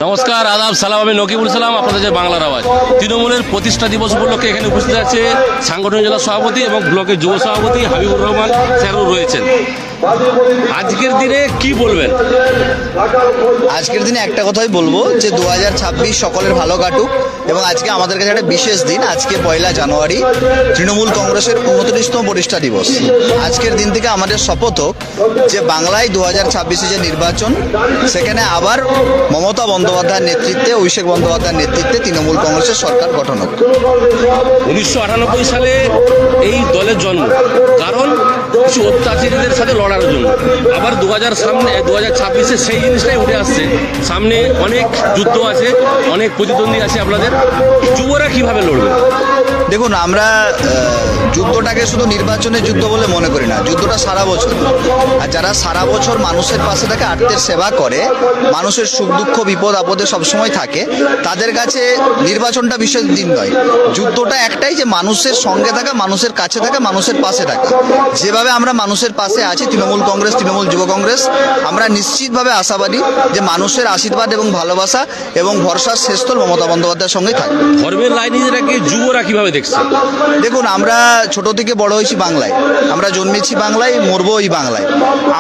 নমস্কার, আদাব, সালাম। আমি নকিবুল সালাম, আপনাদের যে বাংলার আওয়াজ। তৃণমূলের প্রতিষ্ঠা দিবস উপলক্ষে এখানে উপস্থিত আছে সাংগঠনিক জেলা সভাপতি এবং ব্লকের যুব সভাপতি হাবিবুর রহমান স্যারও রয়েছেন। আজকের দিনে কি বলবেন? আজকের দিনে একটা কথাই বলবো যে 2026 সকলের ভালো কাটুক এবং আজকে আমাদের কাছে একটা বিশেষ দিন। আজকে 1 জানুয়ারি তৃণমূল কংগ্রেসের 29তম প্রতিষ্ঠা দিবস। আজকের দিন থেকে আমাদের শপথ হোক যে বাংলায় 2026 যে নির্বাচন, সেখানে আবার মমতা বন্দ্যোপাধ্যায়ের নেতৃত্বে, অভিষেক বন্দ্যোপাধ্যায়ের নেতৃত্বে তৃণমূল কংগ্রেসের সরকার গঠন হোক। 1998 সালে এই দলের জন্ম, কারণ কিছু অত্যাচারীদের সাথে লড়ার জন্য। আবার 2026-এ সেই জিনিসটাই উঠে আসছে। সামনে অনেক যুদ্ধ আছে, অনেক প্রতিদ্বন্দ্বী আছে আপনাদের। যুবরা কিভাবে লড়বে? দেখুন, আমরা যুদ্ধটাকে শুধু নির্বাচনের যুদ্ধ বলে মনে করি না। যুদ্ধটা সারা বছর, আর যারা সারা বছর মানুষের পাশে থাকে, আত্মের সেবা করে, মানুষের সুখ দুঃখ বিপদ আপদে সবসময় থাকে, তাদের কাছে নির্বাচনটা বিশেষ দিন নয়। যুদ্ধটা একটাই, যে মানুষের সঙ্গে থাকা, মানুষের কাছে থাকা, মানুষের পাশে থাকা। যেভাবে আমরা মানুষের পাশে আছি, তৃণমূল কংগ্রেস, তৃণমূল যুব কংগ্রেস, আমরা নিশ্চিতভাবে আশাবাদী যে মানুষের আশীর্বাদ এবং ভালোবাসা এবং ভরসার শেষস্থল মমতা বন্দ্যোপাধ্যায়ের সঙ্গে থাকবে। ধর্মের রাজনীতিটাকে যুবরা কিভাবে দেখছে? দেখুন, আমরা ছোট থেকে বড় হয়েছি বাংলায়, আমরা জন্মেছি বাংলায়, মরবো ওই বাংলায়।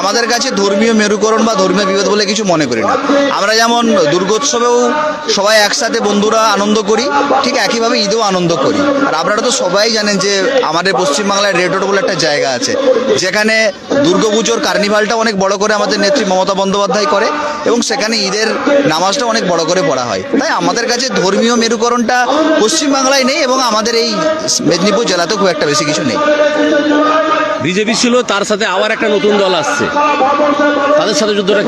আমাদের কাছে ধর্মীয় মেরুকরণ বা ধর্মীয় বিভেদ বলে কিছু মনে করি না। আমরা যেমন দুর্গোৎসবেও সবাই একসাথে বন্ধুরা আনন্দ করি, ঠিক একইভাবে ঈদেও আনন্দ করি। আর আপনারা তো সবাই জানেন যে আমাদের পশ্চিমবাংলায় রেড রোড বলে একটা জায়গা আছে, যেখানে দুর্গাপুজোর কার্নিভালটা অনেক বড় করে আমাদের নেত্রী মমতা বন্দ্যোপাধ্যায় করে এবং সেখানে ঈদের নামাজটা অনেক বড় করে পড়া হয়। তাই আমাদের কাছে ধর্মীয় মেরুকরণটা পশ্চিমবাংলায় নেই এবং আমাদের এই মেদিনীপুর জেলাতেও খুব একটা বেশি কিছু নেই। বিজেপি ছিল, তার সাথে আবার একটা নতুন দল আসছে, তাদের সাথে যুদ্ধটা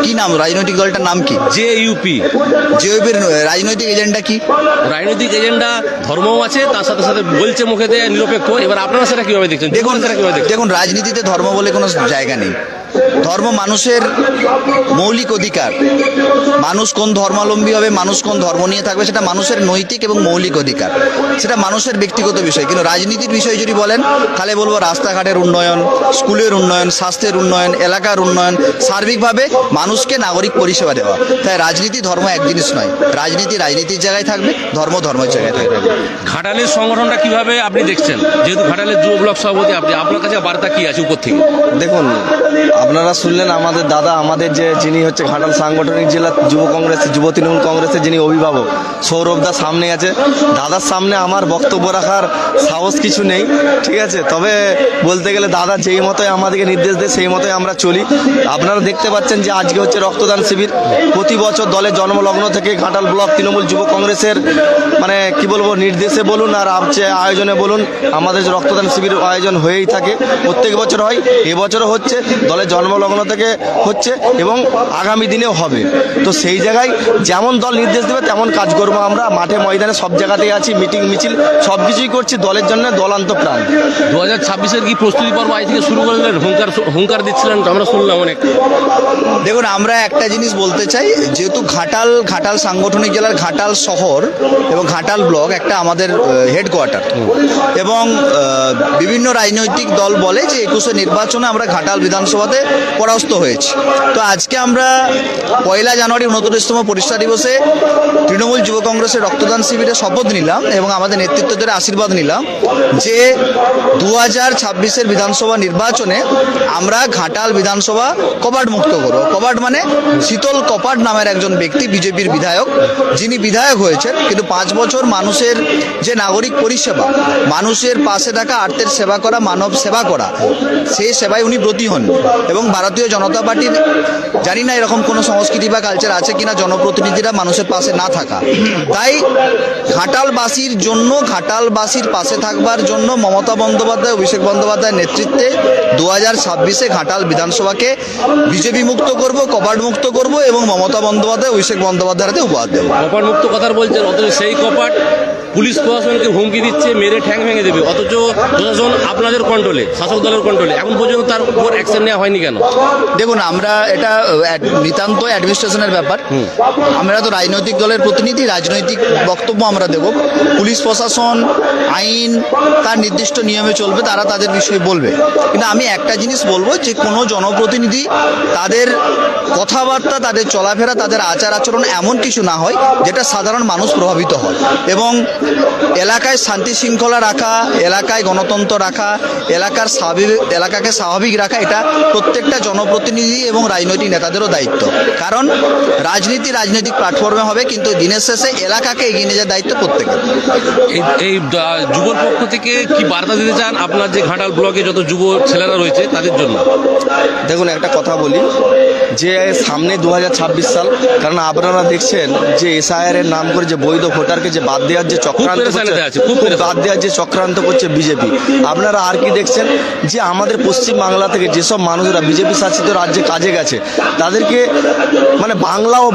কি নাম রাজনৈতিক দলটার নাম কি? জেইউপি। জেইউপির রাজনৈতিক এজেন্ডা কি? রাজনৈতিক এজেন্ডা ধর্মও আছে, তার সাথে সাথে বলছে মুখেতে নিরপেক্ষ। এবার আপনারা সেটা কিভাবে দেখছেন? দেখুন, রাজনীতিতে ধর্ম বলে কোনো জায়গা নেই। ধর্ম মানুষের মৌলিক অধিকার। মানুষ কোন ধর্মাবলম্বী হবে, মানুষ কোন ধর্ম নিয়ে থাকবে, সেটা মানুষের নৈতিক এবং মৌলিক অধিকার। সেটা মানুষের ব্যক্তিগত বিষয়। কিন্তু রাজনীতির বিষয় যদি বলেন, তাহলে বলবো রাস্তাঘাটের উন্নয়ন, স্কুলের উন্নয়ন, স্বাস্থ্যের উন্নয়ন, এলাকার উন্নয়ন, সার্বিকভাবে মানুষকে নাগরিক পরিষেবা দেওয়া। তাই রাজনীতি ধর্ম এক জিনিস নয়। রাজনীতি রাজনীতির জায়গায় থাকবে, ধর্ম ধর্মের জায়গায় থাকবে। ঘাটালের সংগঠনটা কিভাবে আপনি দেখছেন? যেহেতু ঘাটালের যুব ব্লক সভাপতি আপনি, আপনার কাছে বার্তা কি আছে উপর থেকে? দেখুন, আপনারা শুনলেন আমাদের দাদা, আমাদের যিনি হচ্ছে ঘাটাল সাংগঠনিক জেলা যুব কংগ্রেস, যুব তৃণমূল কংগ্রেসের যিনি অভিভাবক সৌরভ দা সামনে আছে। দাদার সামনে আমার বক্তব্য রাখার সাহস কিছু নেই, ঠিক আছে। তবে বলতে গেলে দাদা যেই মতোই আমাদেরকে নির্দেশ দেয় সেই মতোই আমরা চলি। আপনারা দেখতে পাচ্ছেন যে আজকে হচ্ছে রক্তদান শিবির। প্রতি বছর দলের জন্মলগ্ন থেকে ঘাটাল ব্লক তৃণমূল যুব কংগ্রেসের কি বলবো, নির্দেশে বলুন আর আয়োজনে বলুন, আমাদের রক্তদান শিবির আয়োজন হয়েই থাকে। প্রত্যেক বছর হয়, এবছরও হচ্ছে, দলের জন্মলগ্ন থেকে হচ্ছে এবং আগামী দিনেও হবে। তো সেই জায়গায় যেমন দল নির্দেশ দেবে তেমন কাজ করবো। আমরা মাঠে ময়দানে সব জায়গাতেই আছি, মিটিং মিছিল সব কিছুই করছি দলের জন্য, দলান্ত প্রাণ। 2026-এর কি প্রস্তুতি পর্ব আজ থেকে শুরু করলেন? হুঙ্কার দিচ্ছিলেন, আমরা শুনলাম অনেক। দেখুন, আমরা একটা জিনিস বলতে চাই, যেহেতু ঘাটাল সাংগঠনিক জেলার ঘাটাল শহর এবং ঘাটাল ব্লক একটা আমাদের হেডকোয়ার্টার, এবং বিভিন্ন রাজনৈতিক দল বলে যে 21-এ নির্বাচনে আমরা ঘাটাল বিধানসভাতে পরাস্ত হয়েছি। তো আজকে আমরা 1 জানুয়ারি 29তম প্রতিষ্ঠা দিবসে তৃণমূল যুব কংগ্রেসের রক্তদান শিবিরে শপথ নিলাম এবং আমাদের নেতৃত্বদের আশীর্বাদ নিলাম যে 2026-এর বিধানসভা নির্বাচনে আমরা ঘাটাল বিধানসভা কপাট মুক্ত করব। কপাট মানে শীতল কপাট নামের একজন ব্যক্তি, বিজেপির বিধায়ক, যিনি বিধায়ক হয়েছেন কিন্তু 5 বছর মানুষের যে নাগরিক পরিষেবা, মানুষের পাশে থাকা, আর্তের সেবা করা, মানব সেবা করা, সেই সেবায় উনি ব্রতী হন। এবং ভারতীয় জনতা পার্টির জানি না এরকম কোনো সংস্কৃতি বা কালচার আছে কিনা জনপ্রতিনিধিরা মানুষের পাশে না থাকা। তাই ঘাটালবাসীর জন্য, ঘাটালবাসীর পাশে থাকবার জন্য মমতা বন্দ্যোপাধ্যায়, অভিষেক বন্দ্যোপাধ্যায়ের নেতৃত্বে 2026-এ ঘাটাল বিধানসভাকে বিজেপি মুক্ত করব, কপাট মুক্ত করব এবং মমতা বন্দ্যোপাধ্যায়, অভিষেক বন্দ্যোপাধ্যায়ের হাতে উপহার দেব। কপাট মুক্ত কথা বলছেন, অথচ সেই কপাট পুলিশ প্রশাসনকে হুমকি দিচ্ছে, মেরে ঠ্যাং ভেঙে দেবে, অথচ প্রশাসন আপনাদের কন্ট্রোলে, শাসক দলের কন্ট্রোলে, এখন পর্যন্ত তার উপর অ্যাকশন নেওয়া হয়নি কেন? দেখুন, আমরা এটা নিতান্ত অ্যাডমিনিস্ট্রেশনের ব্যাপার। আমরা তো রাজনৈতিক দলের প্রতিনিধি, রাজনৈতিক বক্তব্য আমরা দেব। পুলিশ প্রশাসন আইন তার নির্দিষ্ট নিয়মে চলবে, তারা তাদের বিষয়ে বলবে। কিন্তু আমি একটা জিনিস বলবো যে কোনো জনপ্রতিনিধি তাদের কথাবার্তা, তাদের চলাফেরা, তাদের আচার আচরণ এমন কিছু না হয় যেটা সাধারণ মানুষ প্রভাবিত হয়। এবং এলাকায় শান্তি শৃঙ্খলা রাখা, এলাকায় গণতন্ত্র রাখা, এলাকাকে স্বাভাবিক রাখা, এটা প্রত্যেকটা জনপ্রতিনিধি এবং রাজনৈতিক নেতাদেরও দায়িত্ব। কারণ রাজনৈতিক প্ল্যাটফর্মে হবে, কিন্তু দিনের শেষে এলাকাকে এগিয়ে নিয়ে যাওয়ার দায়িত্ব প্রত্যেকের। এই যুবর পক্ষ থেকে কি বার্তা দিতে চান আপনার যে ঘাটাল ব্লকে যত যুব ছেলেরা রয়েছে তাদের জন্য? দেখুন, একটা কথা বলি যে সামনে 2026 সাল, কারণ আপনারা দেখছেন যে এসআইআর এর নাম করে যে বৈধ ভোটারকে যে বাদ দেওয়ার যে চক্রান্ত করছে বিজেপি। আপনারা আর কি দেখছেন যে আমাদের পশ্চিম বাংলা থেকে যেসব মানুষরা বিজেপি শাসিত রাজ্যে কাজে গেছে তাদেরকে মানে বাংলা ও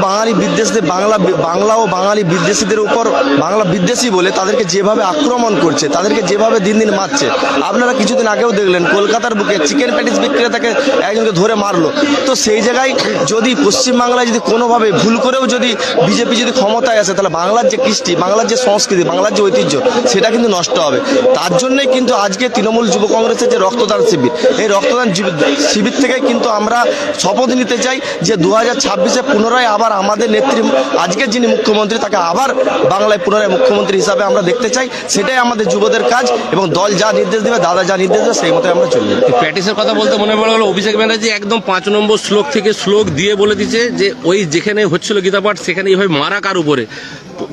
বাঙালি বিদ্বেষীদের উপর বাংলা বিদ্বেষী বলে তাদেরকে যেভাবে আক্রমণ করছে, তাদেরকে যেভাবে দিন দিন মারছে। আপনারা কিছুদিন আগেও দেখলেন কলকাতার বুকে চিকেন প্যাটিস বিক্রেতাকে একজনকে ধরে মারলো। তো সেই জায়গায় যদি পশ্চিমবাংলায় যদি কোনোভাবে ভুল করেও যদি বিজেপি যদি ক্ষমতায় আসে, তাহলে বাংলার যে কৃষ্টি, বাংলার যে সংস্কৃতি, বাংলার যে ঐতিহ্য, সেটা কিন্তু নষ্ট হবে। তার জন্যই কিন্তু আজকে তৃণমূল যুব কংগ্রেসের যে রক্তদান শিবির, এই রক্তদান শিবির থেকে কিন্তু আমরা শপথ নিতে চাই যে 2026-এ পুনরায় আবার আমাদের নেত্রী, আজকের যিনি মুখ্যমন্ত্রী, তাকে আবার বাংলায় পুনরায় মুখ্যমন্ত্রী হিসাবে আমরা দেখতে চাই। সেটাই আমাদের যুবদের কাজ, এবং দল যা নির্দেশ দেবে, দাদা যা নির্দেশ দেবে, সেই মতো আমরা চলব। প্র্যাকটিসের কথা বলতে মনে পড়ে গেল, অভিষেক ব্যানার্জি একদম 5 নম্বর শ্লোক থেকে শ্লোক দিয়ে বলে দিচ্ছে যে ওই যেখানে হচ্ছিল গীতাপাঠ সেখানে এইভাবে মারা কার উপরে,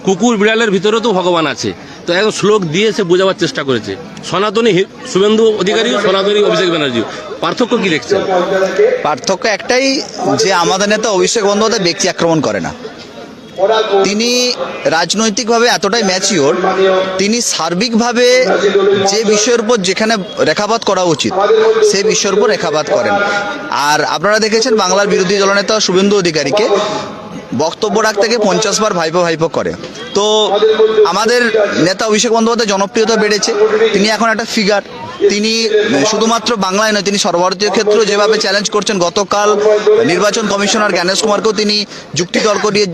কুকুর বিড়ালের ভিতরেও তো ভগবান আছে। তো একদম শ্লোক দিয়ে সে বোঝাবার চেষ্টা করেছে। সনাতনী শুভেন্দু অধিকারী, সনাতনী অভিষেক ব্যানার্জি, পার্থক্য কি দেখছেন? পার্থক্য একটাই, যে আমাদের নেতা অভিষেক বন্দ্যোপাধ্যায় ব্যক্তি আক্রমণ করে না। তিনি রাজনৈতিকভাবে এতটাই ম্যাচিওর, তিনি সার্বিকভাবে যে বিষয়ের উপর যেখানে রেখাপাত করা উচিত সেই বিষয়ের উপর রেখাপাত করেন। আর আপনারা দেখেছেন বাংলার বিরোধী দলনেতা শুভেন্দু অধিকারীকে বক্তব্য রাখতে গিয়ে 50 বার ভাইপো করে। তো আমাদের নেতা অভিষেক বন্দ্যোপাধ্যায় জনপ্রিয়তা বেড়েছে, তিনি এখন একটা ফিগার। তিনি শুধুমাত্র বাংলায় নয়, তিনি সর্বভারতীয় ক্ষেত্রে যেভাবে চ্যালেঞ্জ করছেন, গতকাল নির্বাচন কমিশনার জ্ঞানেশ কুমারকেও তিনি যুক্তিতর্ক দিয়ে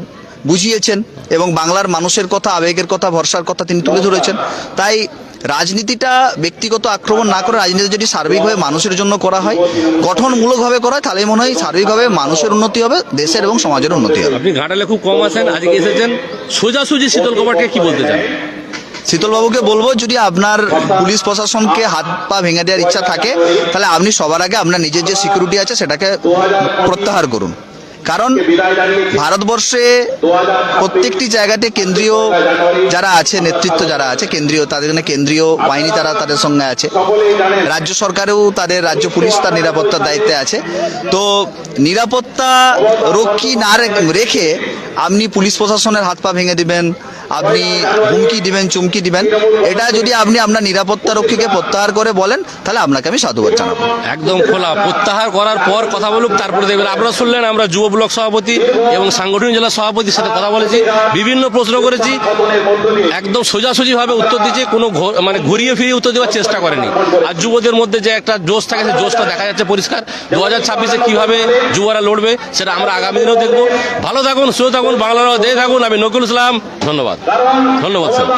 বুঝিয়েছেন, এবং বাংলার মানুষের কথা, আবেগের কথা, ভরসার কথা তিনি তুলে ধরেছেন। তাই রাজনীতিটা ব্যক্তিগত আক্রমণ না করে, রাজনীতি যদি সার্বিকভাবে মানুষের জন্য করা হয়, গঠনমূলকভাবে করা হয়, তাহলে মনে হয় সার্বিকভাবে মানুষের উন্নতি হবে, দেশের এবং সমাজের উন্নতি হবে। আপনি ঘাটালে খুব কম আছেন, আজকে এসেছেন, সোজাসুজি শীতল কুমারকে কি বলতে চান? শীতলবাবুকে বলবো, যদি আপনার পুলিশ প্রশাসনকে হাত পা ভেঙে দেওয়ার ইচ্ছা থাকে, তাহলে আপনি সবার আগে আপনার নিজের যে সিকিউরিটি আছে সেটাকে প্রত্যাহার করুন। কারণ ভারতবর্ষে প্রত্যেকটি জায়গাতে কেন্দ্রীয় যারা আছে, নেতৃত্ব যারা আছে কেন্দ্রীয়, তাদের জন্য কেন্দ্রীয় বাহিনী তারা তাদের সঙ্গে আছে, রাজ্য সরকারেও তাদের রাজ্য পুলিশ তার নিরাপত্তার দায়িত্বে আছে। তো নিরাপত্তা রক্ষী না রেখে আপনি পুলিশ প্রশাসনের হাত পা ভেঙে দিবেন, আপনি হুমকি দিবেন, চুমকি দিবেন, এটা যদি আপনি আপনার নিরাপত্তা রক্ষীকে প্রত্যাহার করে বলেন, তাহলে আপনাকে আমি সাধুবাদ জানাবো। একদম খোলা প্রত্যাহার করার পর কথা বলুক, তারপরে দেখবেন। আপনারা শুনলেন, আমরা যুব ব্লক সভাপতি এবং সাংগঠনিক জেলা সভাপতির সাথে কথা বলেছি, বিভিন্ন প্রশ্ন করেছি, একদম সোজাসুজিভাবে উত্তর দিচ্ছে, কোনো মানে ঘুরিয়ে ফিরিয়ে উত্তর দেওয়ার চেষ্টা করেনি। আর যুবদের মধ্যে যে একটা জোশ থাকে, সেই জোশটা দেখা যাচ্ছে পরিষ্কার। 2026-এ কিভাবে যুবরা লড়বে সেটা আমরা আগামী দিনেও দেখবো। ভালো থাকুন, সুস্থ থাকুন, বাংলার দেখে থাকুন। আমি নকুল ইসলাম, ধন্যবাদ স্যার।